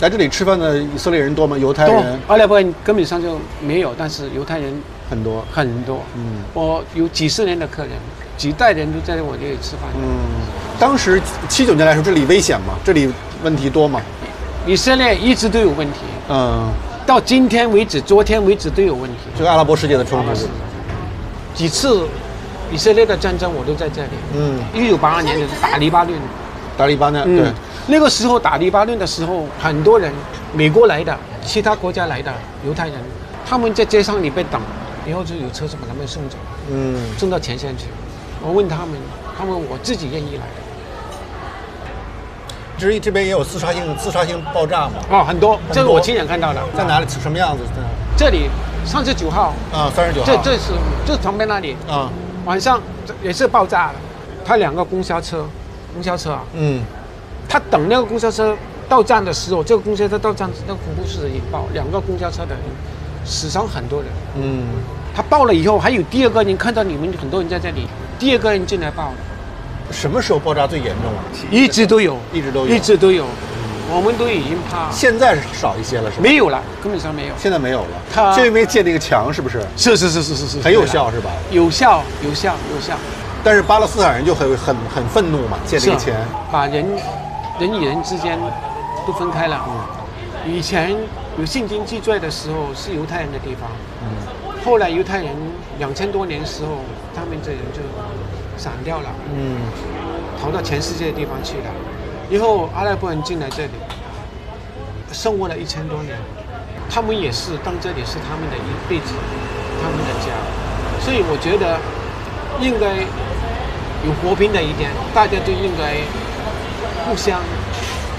来这里吃饭的以色列人多吗？犹太人？阿拉伯人根本上就没有，但是犹太人很多很多。我有几十年的客人，几代人都在我这里吃饭。当时79年来说，这里危险吗？这里问题多吗？以色列一直都有问题。到今天为止，昨天为止都有问题。这个阿拉伯世界的冲突，几次以色列的战争我都在这里。1982年的打黎巴嫩。打黎巴嫩，对。那个时候打黎巴嫩的时候，很多人，美国来的，其他国家来的犹太人，他们在街上里被挡，然后就有车子把他们送走，送到前线去。我问他们我自己愿意来的。这边也有自杀性爆炸嘛？很多，这个我亲眼看到的。在哪里？什么样子？这里39号。39号。这旁边那里。晚上也是爆炸了，他2个公交车啊。他等那个公交车到站的时候，这个公交车到站，那个恐怖事件引爆，2个公交车的人死伤很多人。他爆了以后，还有第2个人看到你们很多人在这里，第2个人进来爆了。什么时候爆炸最严重啊？一直都有。我们都已经怕。现在少一些了，是吧？没有了，根本上没有。现在没有了。就因为建那个墙，是不是？是，很有效，是吧？有效。但是巴勒斯坦人就很愤怒嘛，建这个墙，把人与人之间都分开了。以前有现今记载的时候是犹太人的地方，后来犹太人2000多年的时候，他们这人就散掉了，逃到全世界的地方去了。以后阿拉伯人进来这里，生活了1000多年，他们也是当这里是他们的一辈子，他们的家。所以我觉得应该有和平的一点，大家就应该互相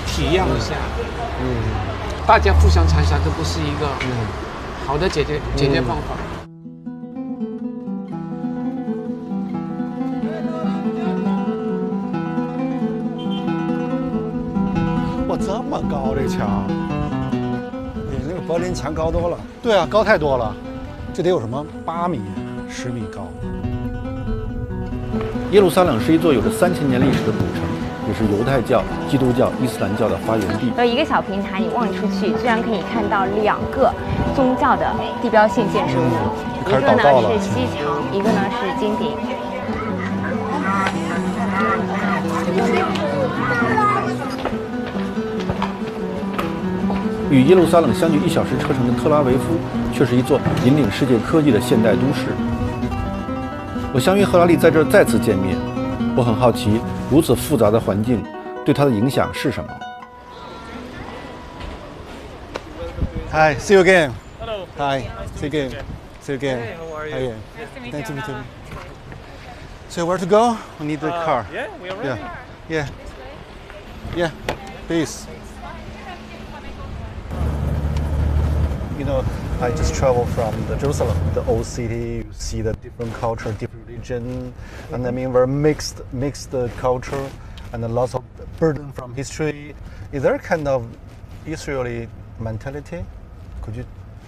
体谅一下。大家互相残杀，这不是一个好的解决方法。哇，这么高这墙，比那个柏林墙高多了。对啊，高太多了，这得有什么8米、10米高。耶路撒冷是一座有着3000年历史的古城，也是犹太教、基督教、伊斯兰教的发源地。有一个小平台，你望出去，居然可以看到2个宗教的地标性建筑物，一个呢是西墙，一个呢是金顶。与耶路撒冷相距1小时车程的特拉维夫，却是一座引领世界科技的现代都市。我相约赫拉利在这儿再次见面，我很好奇，如此复杂的环境对他的影响是什么。Hi, see you again. Hello. Hi, see you again. See you again. Hey, how are you? Hi. Nice to meet you. So where to go? We need the car. Yeah, we are ready. Yeah. Please. You know, I just traveled from Jerusalem, the old city. You see the different culture, different religion, and I mean very mixed culture, and lots of burden from history. Is there a kind of Israeli mentality? Could you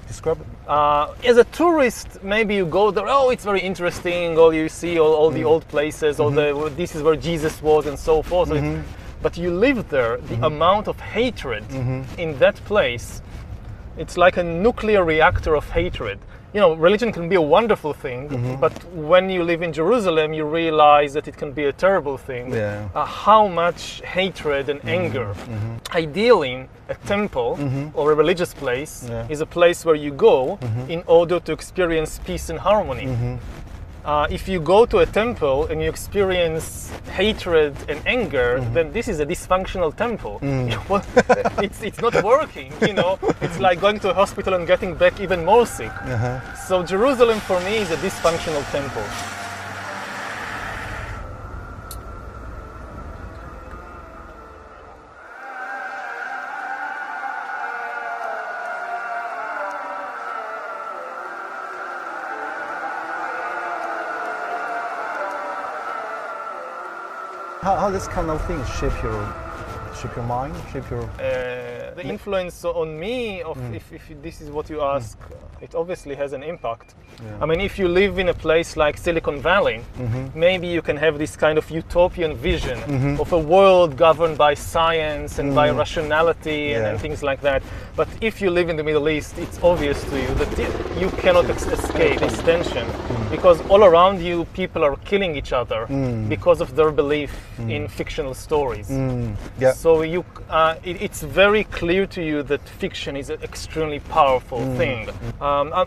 describe it? As a tourist, maybe you go there. Oh, it's very interesting. Or you see all the old places. All this is where Jesus was, and so forth. But you live there. The amount of hatred in that place. It's like a nuclear reactor of hatred. You know, religion can be a wonderful thing, but when you live in Jerusalem, you realize that it can be a terrible thing. Yeah. How much hatred and anger. Ideally, a temple or a religious place is a place where you go in order to experience peace and harmony. If you go to a temple and you experience hatred and anger, then this is a dysfunctional temple. It's not working, you know. It's like going to a hospital and getting back even more sick. So Jerusalem for me is a dysfunctional temple. How this kind of things shape your mind, shape your The influence on me of if this is what you ask, it obviously has an impact. Yeah. I mean, if you live in a place like Silicon Valley, maybe you can have this kind of utopian vision of a world governed by science and by rationality and things like that. But if you live in the Middle East, it's obvious to you that you cannot escape this tension because all around you people are killing each other because of their belief in fictional stories. Yeah. So it's very clear to you that fiction is an extremely powerful thing.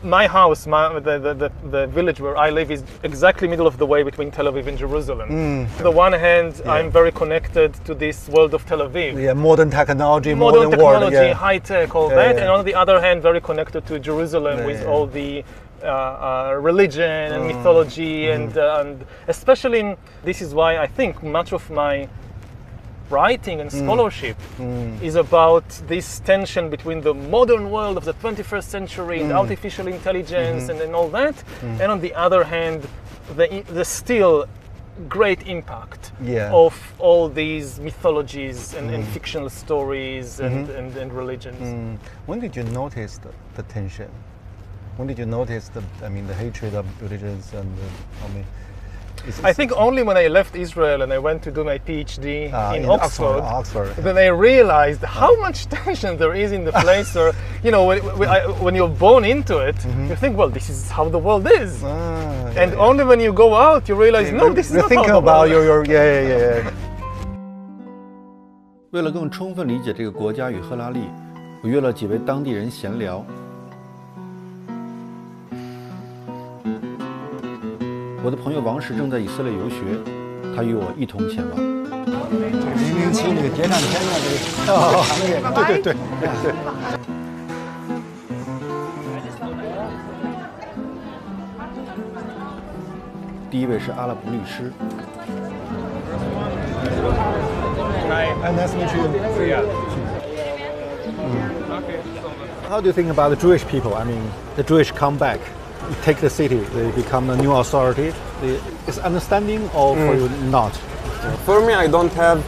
My house, the village where I live, is exactly middle of the way between Tel Aviv and Jerusalem. On the one hand, I'm very connected to this world of Tel Aviv. Yeah, modern technology, Modern technology, world, high tech, all that. And on the other hand, very connected to Jerusalem with all the religion and mythology and especially this is why I think much of my writing and scholarship is about this tension between the modern world of the 21st century and artificial intelligence and all that, and on the other hand, the still great impact of all these mythologies and fictional stories and religions. When did you notice the tension? When did you notice the hatred of religions and I think only when I left Israel and I went to do my PhD in Oxford, then I realized how much tension there is in the place where, when you're born into it, you think, well, this is how the world is. And only when you go out, you realize, no, this is not how the world is. 为了更充分理解这个国家与赫拉利，我约了几位当地人闲聊。我的朋友王石正在以色列游学，他与我一同前往。007那个谍战片那个对。第一位是阿拉伯律师。Nice to meet you. How do you think about the Jewish people? I mean, the Jewish come back, take the city, they become the new authority. Is understanding or for you not? For me, I don't have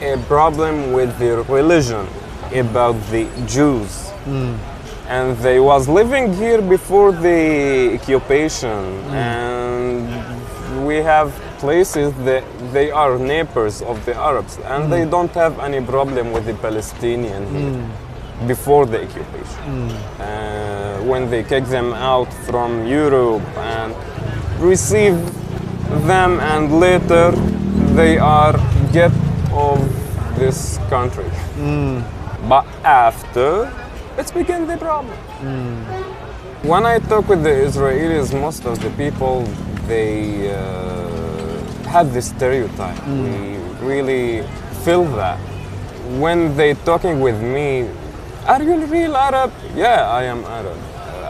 a problem with the religion about the Jews. And they was living here before the occupation, and we have places that they are neighbors of the Arabs, and they don't have any problem with the Palestinian here before the occupation. When they kick them out from Europe and receive them, and later they are get of this country. But after, it's became the problem. When I talk with the Israelis, most of the people, they have this stereotype. We really feel that. When they talking with me, are you real Arab? Yeah, I am Arab.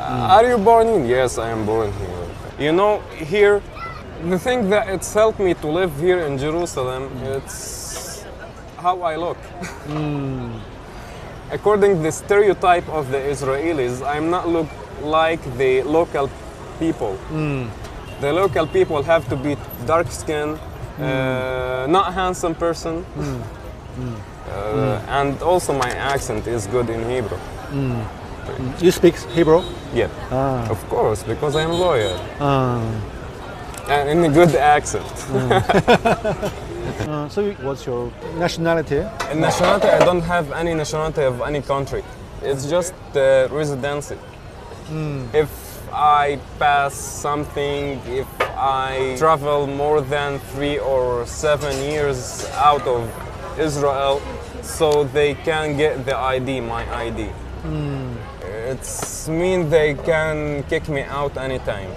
Are you born here? Yes, I am born here. You know, here, the thing that it's helped me to live here in Jerusalem, it's how I look. According to the stereotype of the Israelis, I'm not look like the local people. The local people have to be dark skinned, not handsome person, and also my accent is good in Hebrew. You speak Hebrew? Yeah, of course, because I'm a lawyer. And in a good accent. So what's your nationality? Nationality, I don't have any nationality of any country. It's just residency. If I pass something, if I travel more than 3 or 7 years out of Israel, so they can get the ID, my ID. It's mean they can kick me out anytime.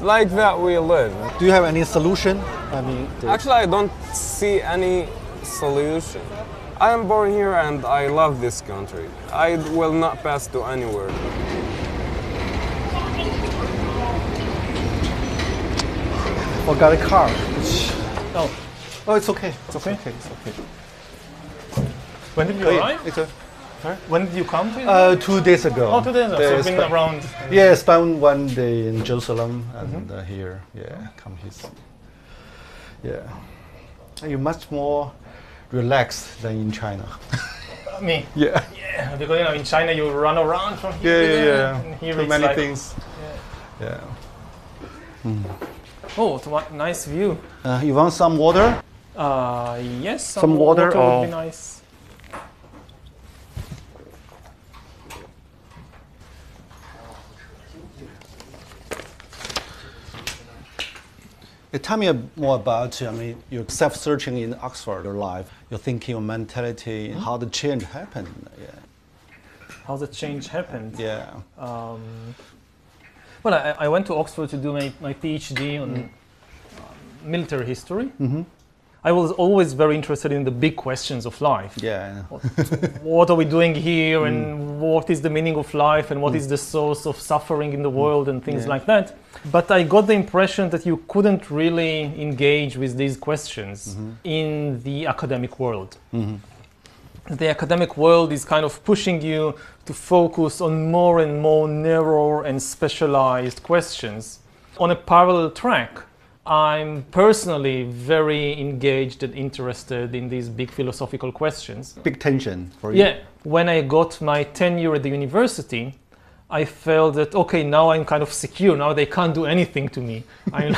Like that we live. Do you have any solution? I mean, actually, I don't see any solution. I am born here and I love this country. I will not pass to anywhere. Forgot a car. Oh, it's okay. It's okay. It's okay. When did you arrive? Sorry? When did you come to Israel? 2 days ago. Oh, 2 days ago. So you've been around. Yeah, spent 1 day in Jerusalem and here. Yeah, come here. Yeah. You're much more relaxed than in China. Me. Yeah. Yeah, because in China you run around from here to there, and here Too it's many like, things. Yeah. Oh, what nice view. You want some water? Yes, Some water would or- be nice. Tell me more about, your self-searching in Oxford, your life, your thinking, your mentality, how the change happened. Yeah. How the change happened. Yeah. Well, I went to Oxford to do my PhD on military history. I was always very interested in the big questions of life. Yeah. What are we doing here, and what is the meaning of life, and what is the source of suffering in the world, and things like that. But I got the impression that you couldn't really engage with these questions in the academic world. The academic world is kind of pushing you to focus on more and more narrow and specialized questions. On a parallel track, I'm personally very engaged and interested in these big philosophical questions. Big tension for you. Yeah, when I got my tenure at the university, I felt that, okay, now I'm kind of secure. Now they can't do anything to me. I'm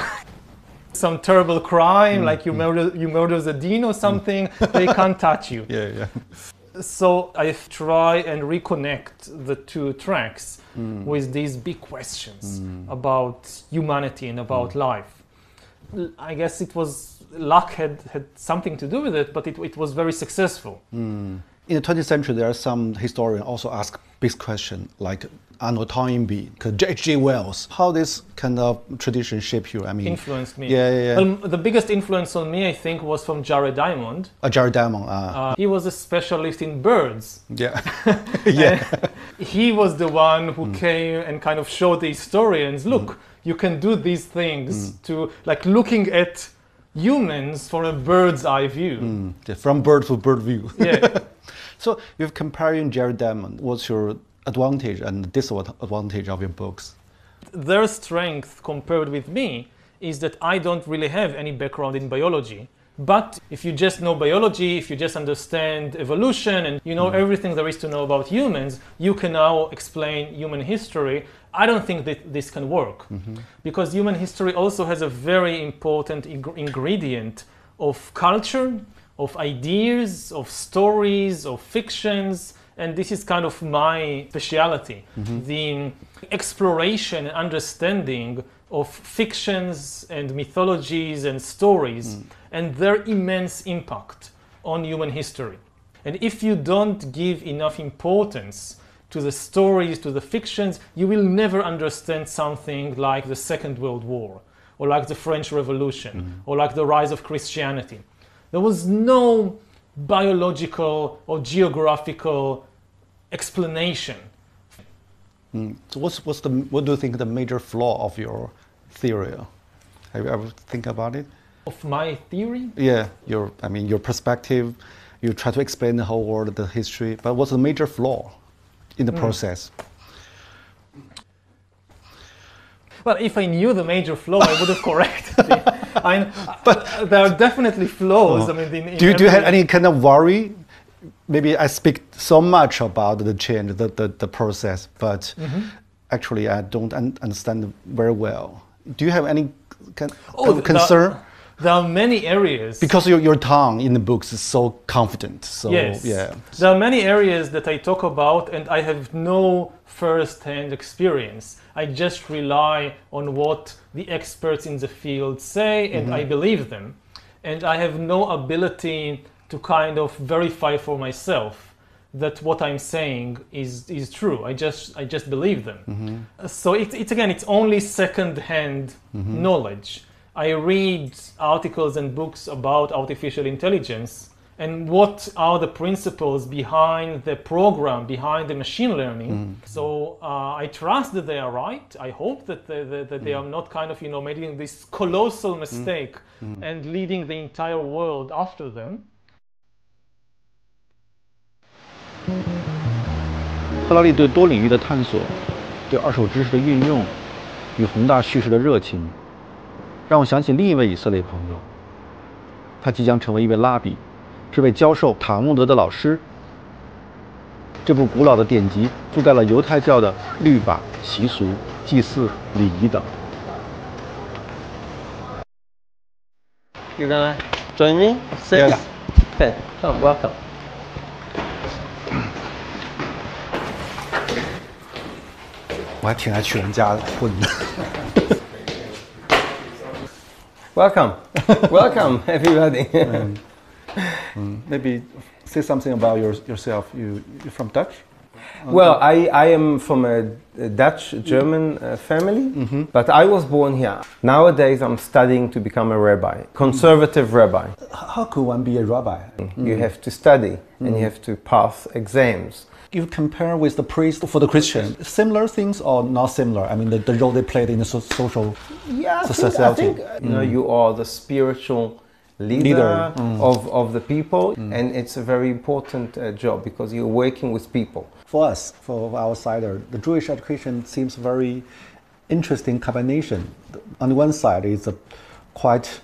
some terrible crime, like you murder the dean or something, they can't touch you. Yeah. So I try and reconnect the two tracks with these big questions about humanity and about life. I guess it was luck had something to do with it, but it was very successful. In the 20th century, there are some historians also ask big questions like Arnold Toynbee, H.G. Wells. How this kind of tradition shape you? Influenced me. Yeah. The biggest influence on me, I think, was from Jared Diamond. Jared Diamond. He was a specialist in birds. Yeah. Yeah. He was the one who came and kind of showed the historians, look, you can do these things to, like, looking at humans from a bird's eye view. From bird to bird view. Yeah. So you're comparing Jared Diamond. What's your advantage and disadvantage of your books? Their strength compared with me is that I don't really have any background in biology. But if you just know biology, if you just understand evolution and you know everything there is to know about humans, you can now explain human history. I don't think that this can work because human history also has a very important ingredient of culture, of ideas, of stories, of fictions. And this is kind of my speciality, the exploration and understanding of fictions and mythologies and stories and their immense impact on human history. And if you don't give enough importance to the stories, to the fictions, you will never understand something like the Second World War, or like the French Revolution, or like the rise of Christianity. There was no biological or geographical explanation. So what do you think the major flaw of your theory? Have you ever think about it? Of my theory? Yeah, your perspective. You try to explain the whole world, the history, but what's the major flaw in the process? Well, if I knew the major flaw, I would have corrected it. But there are definitely flaws. Do you have any kind of worry? Maybe I speak so much about the change, the process, but actually I don't understand very well. Do you have any kind of concern? There are many areas. Because your tongue in the books is so confident. So, yes. Yeah. There are many areas that I talk about and I have no first-hand experience. I just rely on what the experts in the field say and I believe them. And I have no ability to kind of verify for myself that what I'm saying is true. I just believe them. So it's only second-hand knowledge. I read articles and books about artificial intelligence and what are the principles behind the program, behind the machine learning. So I trust that they are right. I hope that they are not kind of, making this colossal mistake and leading the entire world after them. 赫拉利对多领域的探索、对二手知识的运用与宏大叙事的热情，让我想起另一位以色列朋友。他即将成为一位拉比，是位教授塔木德的老师。这部古老的典籍覆盖了犹太教的律法、习俗、祭祀、礼仪等。You gonna join me? Yes. Okay, come, welcome. Welcome, welcome everybody. Maybe say something about yourself. You're from Dutch? Well, I am from a Dutch-German family, but I was born here. Nowadays I'm studying to become a rabbi, conservative rabbi. How could one be a rabbi? You have to study and you have to pass exams. You compare with the priest for the Christian, similar things or not similar? I mean, the role they played in the social society. I think you are the spiritual leader of the people, and it's a very important job because you're working with people. For us, for outsider, the Jewish education seems very interesting combination. On the one side, it's a quite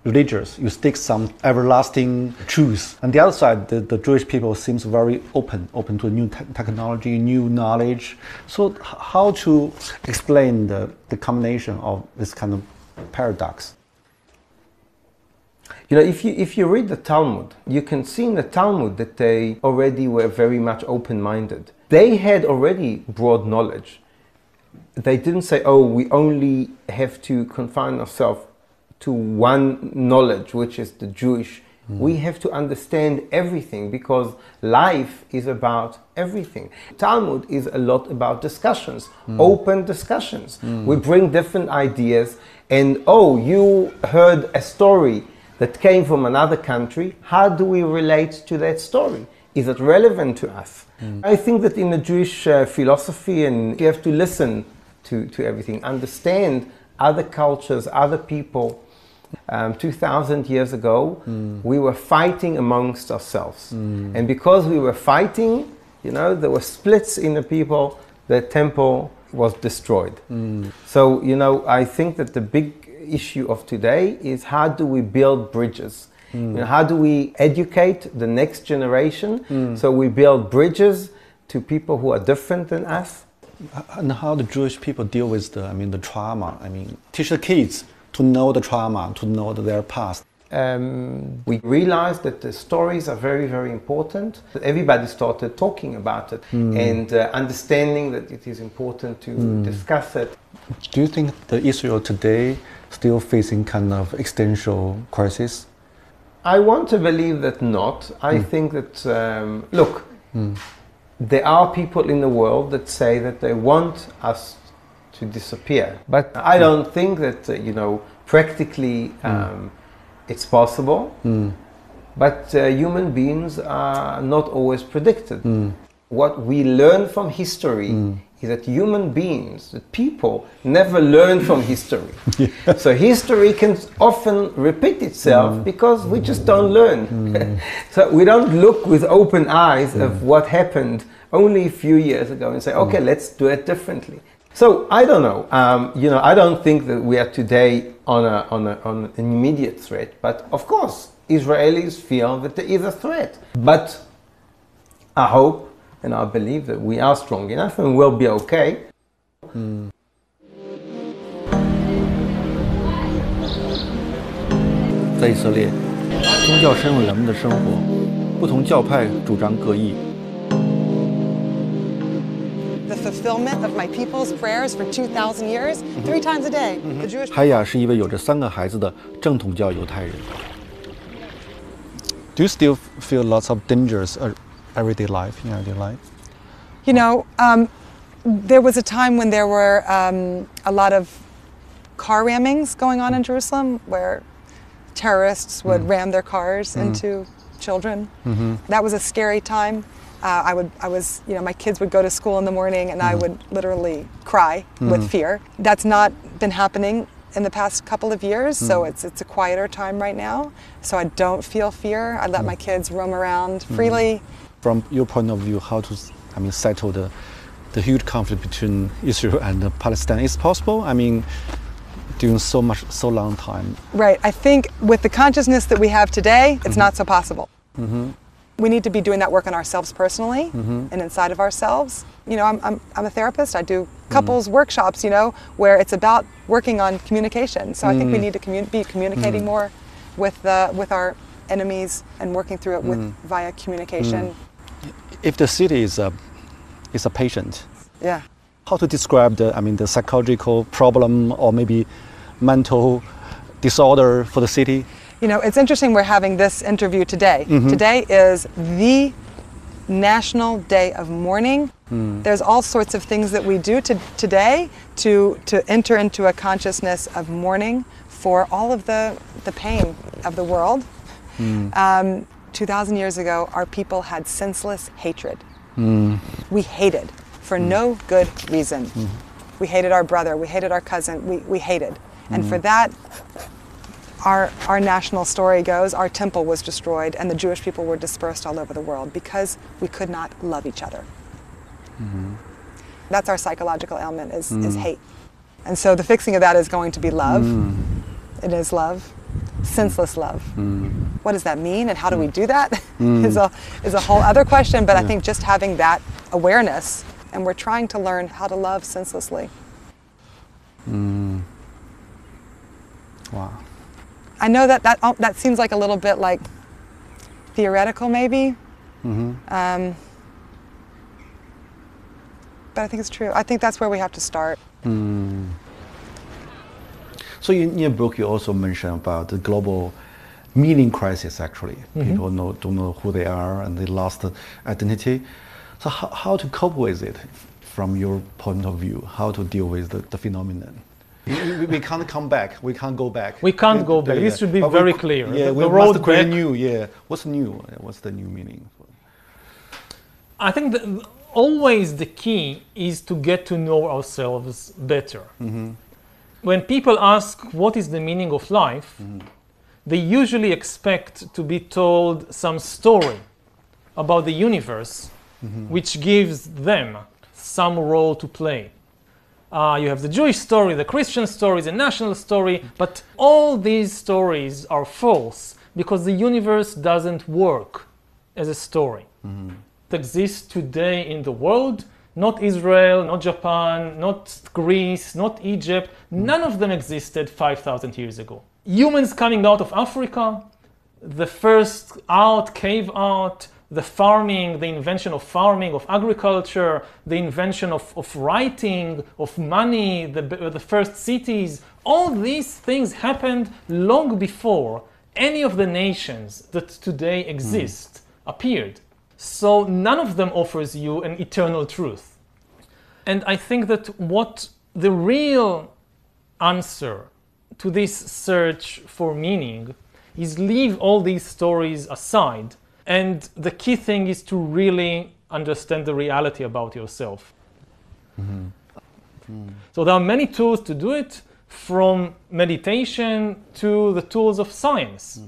religious. You stick some everlasting truths. On the other side, the Jewish people seems very open to new technology, new knowledge. So how to explain the combination of this kind of paradox? You know, if you read the Talmud, you can see in the Talmud that they already were very much open-minded. They had already broad knowledge. They didn't say, oh, we only have to confine ourselves to one knowledge, which is the Jewish. We have to understand everything because life is about everything. Talmud is a lot about discussions, open discussions. We bring different ideas and, oh, you heard a story that came from another country. How do we relate to that story? Is it relevant to us? I think that in the Jewish philosophy, and you have to listen to everything, understand other cultures, other people. 2,000 years ago, we were fighting amongst ourselves. And because we were fighting, you know, there were splits in the people, the temple was destroyed. So, you know, I think that the big issue of today is how do we build bridges? You know, how do we educate the next generation so we build bridges to people who are different than us? And how the Jewish people deal with the trauma? I mean, teach the kids to know the trauma, to know their past. We realized that the stories are very, very important. Everybody started talking about it and understanding that it is important to discuss it. Do you think that Israel today still facing kind of existential crisis? I want to believe that not. I think that, look, there are people in the world that say that they want us to disappear. But I don't think that, you know, practically it's possible. But human beings are not always predicted. What we learn from history is that human beings, that people, never learn from history. So history can often repeat itself because we just don't learn. So we don't look with open eyes of what happened only a few years ago and say, okay, let's do it differently. So I don't know. You know, I don't think that we are today on an immediate threat. But of course, Israelis feel that there is a threat. But I hope and I believe that we are strong enough and we'll be okay. 在以色列，宗教深入人们的生活，不同教派主张各异。 The fulfillment of my people's prayers for 2,000 years, 3 times a day. The Jewish. 海雅是一位有着3个孩子的正统教犹太人。 Do you still feel lots of dangers in everyday life? You know, there was a time when there were a lot of car rammings going on in Jerusalem where terrorists would ram their cars into children. That was a scary time. I was, you know, my kids would go to school in the morning and I would literally cry with fear. That's not been happening in the past couple of years, so it's a quieter time right now. So I don't feel fear. I let my kids roam around freely. From your point of view, how to, settle the huge conflict between Israel and Palestine is possible? I mean, during so long time. Right. I think with the consciousness that we have today, it's not so possible. We need to be doing that work on ourselves personally and inside of ourselves. You know, I'm a therapist. I do couples workshops, you know, where it's about working on communication. So I think we need to be communicating more with our enemies and working through it via communication. If the city is a patient, Yeah. how to describe the psychological problem or maybe mental disorder for the city? You know, it's interesting we're having this interview today. Today is the National Day of Mourning. There's all sorts of things that we do today to enter into a consciousness of mourning for all of the pain of the world. 2,000 years ago, our people had senseless hatred. We hated for no good reason. We hated our brother, we hated our cousin, we hated. And for that, our national story goes, our temple was destroyed and the Jewish people were dispersed all over the world because we could not love each other. That's our psychological ailment is hate. And so the fixing of that is going to be love. It is love, senseless love. What does that mean and how do we do that is a whole other question, but I think just having that awareness, and we're trying to learn how to love senselessly. Wow. I know that seems like a little bit like theoretical maybe, but I think it's true. I think that's where we have to start. So in your book, you also mention about the global meaning crisis. Actually, people don't know who they are and they lost identity. So how to cope with it, from your point of view? How to deal with the phenomenon? We can't come back. We can't go back. We can't go back. This should be very clear. Yeah, the road must create back. new. Yeah, what's new? What's the new meaning? I think that always the key is to get to know ourselves better. When people ask what is the meaning of life, they usually expect to be told some story about the universe, which gives them some role to play. You have the Jewish story, the Christian story, the national story, but all these stories are false because the universe doesn't work as a story. It exists today in the world, not Israel, not Japan, not Greece, not Egypt. None of them existed 5,000 years ago. Humans coming out of Africa, the first cave art, the farming, the invention of farming, of agriculture, the invention of writing, of money, the first cities, all these things happened long before any of the nations that today exist appeared. So none of them offers you an eternal truth. And I think that what the real answer to this search for meaning is leave all these stories aside. And the key thing is to really understand the reality about yourself. So there are many tools to do it, from meditation to the tools of science,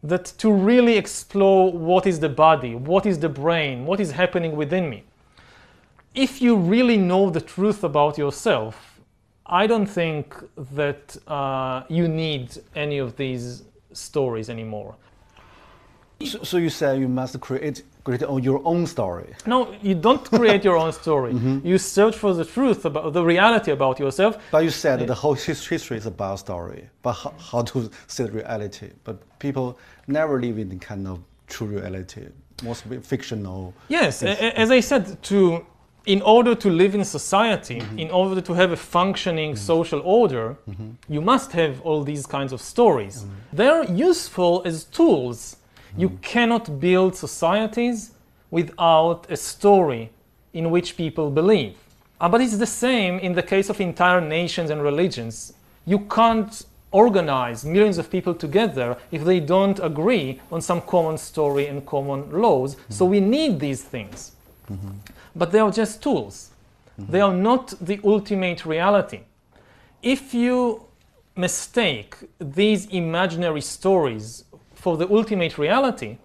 that to really explore what is the body, what is the brain, what is happening within me. If you really know the truth about yourself, I don't think that you need any of these stories anymore. So you say you must create your own story. No, you don't create your own story. You search for the truth about the reality about yourself. But you said that the whole history is about story, but how to see the reality. But people never live in the kind of true reality, mostly fictional. Yes, as I said, in order to live in society, in order to have a functioning social order, you must have all these kinds of stories. They're useful as tools. You cannot build societies without a story in which people believe. But it's the same in the case of entire nations and religions. You can't organize millions of people together if they don't agree on some common story and common laws. So we need these things. But they are just tools. They are not the ultimate reality. If you mistake these imaginary stories for the ultimate reality,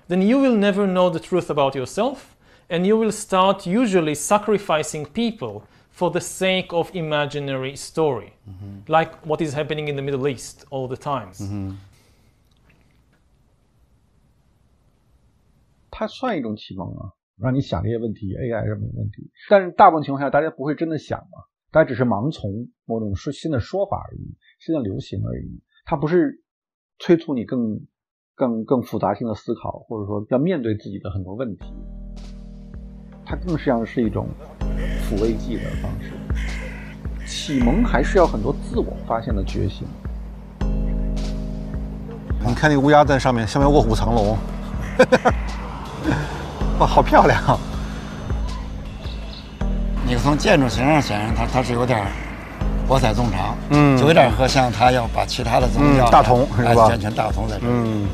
then you will never know the truth about yourself, and you will start usually sacrificing people for the sake of imaginary story, like what is happening in the Middle East all the times. 它算一种启蒙啊，让你想这些问题 ，AI 什么问题。但是大部分情况下，大家不会真的想嘛，大家只是盲从某种新的说法而已，新的流行而已。它不是催促你更复杂性的思考，或者说要面对自己的很多问题。它更像是一种抚慰剂的方式。启蒙还是要很多自我发现的觉醒。你看那个乌鸦在上面，下面卧虎藏龙，哇，好漂亮啊！你从建筑形上显然它是有点博采众长，就有点和像他要把其他的宗教大同是吧？全大同在这里。